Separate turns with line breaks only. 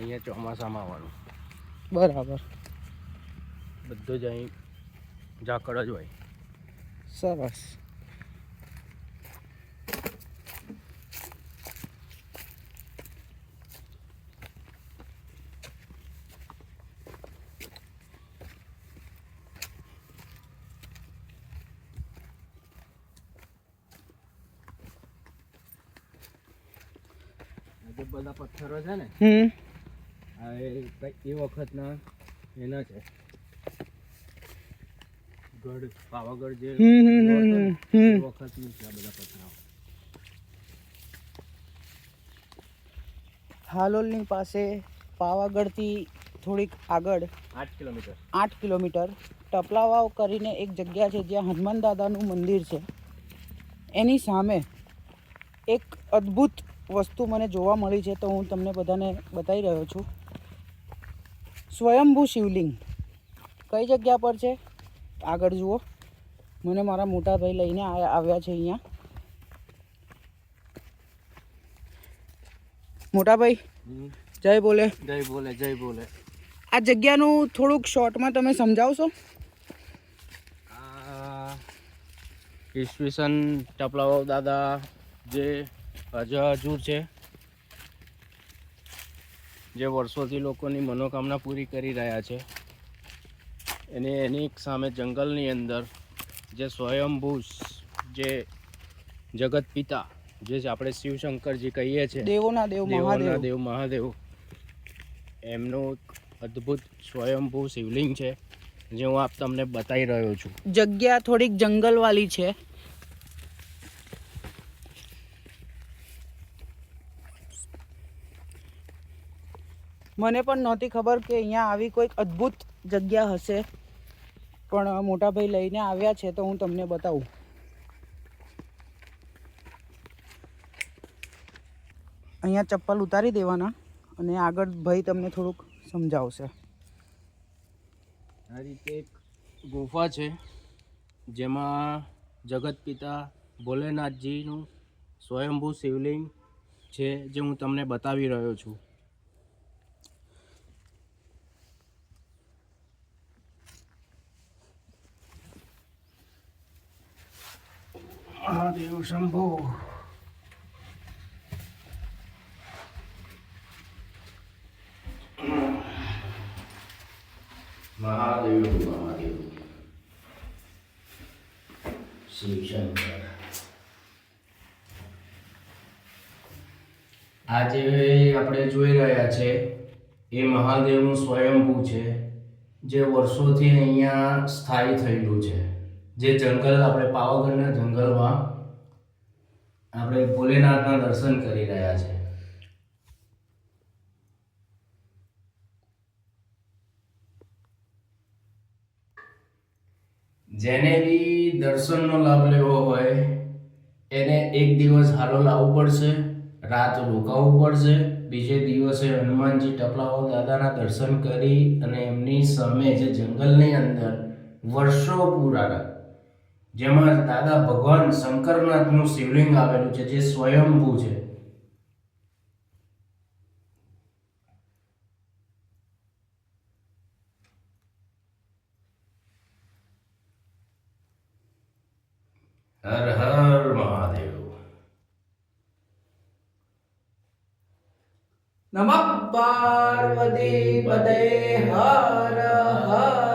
અહીંયા ચોમાસામાં આવવાનું.
બરાબર.
બધું જ અહીં ઝાકળ જ હોય.
સરસ.
જે બધા પથ્થરો છે ને આ એ વખતના એના છે. ગઢ પાવાગઢ જે વખતનું છે આ બધા પથ્થરો.
હાલોલની પાસે પાવાગઢથી થોડીક આગળ 8 કિલોમીટર ટપલાવાવ કરીને એક જગ્યા છે જ્યાં હનુમાન દાદાનું મંદિર છે. એની સામે એક અદ્ભુત વસ્તુ મને જોવા મળી છે, તો હું તમને બધાને બતાવી રહ્યો છું. સ્વયંભૂ શિવલિંગ કઈ જગ્યા પર છે આગળ જુઓ. મને મારા મોટા ભાઈ લઈને આવ્યા છે અહીંયા. મોટા ભાઈ જય બોલે.
જય બોલે, જય બોલે.
આ જગ્યાનું થોડુંક શોર્ટમાં તમે સમજાવશો?
આ ઈસવીસન ટપલાવાવ દાદા જે હજુર છે, જે વર્ષોથી લોકોની મનોકામના પૂરી કરી રહ્યા છે, અને એની સામે જંગલની અંદર જે સ્વયંભૂ જે જગત પિતા જે આપણે શિવશંકરજી કહીએ છીએ,
દેવોના દેવ
મહાદેવ, એમનું અદ્ભુત સ્વયંભૂ શિવલિંગ છે જે હું તમને બતાવી રહ્યો છું.
જગ્યા થોડીક જંગલવાળી છે. મને પણ નહોતી ખબર કે અહીંયા આવી કોઈક અદ્ભુત જગ્યા હશે, પણ મોટા ભાઈ લઈને આવ્યા છે તો હું તમને બતાવું. અહીંયા ચપ્પલ ઉતારી દેવાના અને આગળ ભાઈ તમને થોડુંક સમજાવશે.
આ રીતે એક ગુફા છે જેમાં જગત પિતા ભોલેનાથજીનું સ્વયંભૂ શિવલિંગ છે જે હું તમને બતાવી રહ્યો છું. મહાદેવ શંભો. મહાદેવ મહાદેવ શિવશંકર. આજે આપણે જોઈ રહ્યા છે એ મહાદેવનું સ્વયંભૂ છે જે વર્ષોથી અહીંયા સ્થાયી થયેલું છે. જે જંગલ આપણે પાવાગઢના જંગલમાં આપણે ભોલેનાથના દર્શન કરી રહ્યા છે. જેને બી દર્શનનો લાભ લેવો હોય એને એક દિવસ હાલોલ આવવું પડશે, રાત રોકાવું પડશે. બીજે દિવસે હનુમાનજી ટપલાવાવ દાદાના દર્શન કરી અને એમની સામે જે જંગલની અંદર વર્ષો પુરાના જેમાં દાદા ભગવાન શંકરનાથનું શિવલિંગ આવેલું છે જે સ્વયંભૂ છે. હર હર મહાદેવ.
નમઃ પાર્વતી પતે હર હર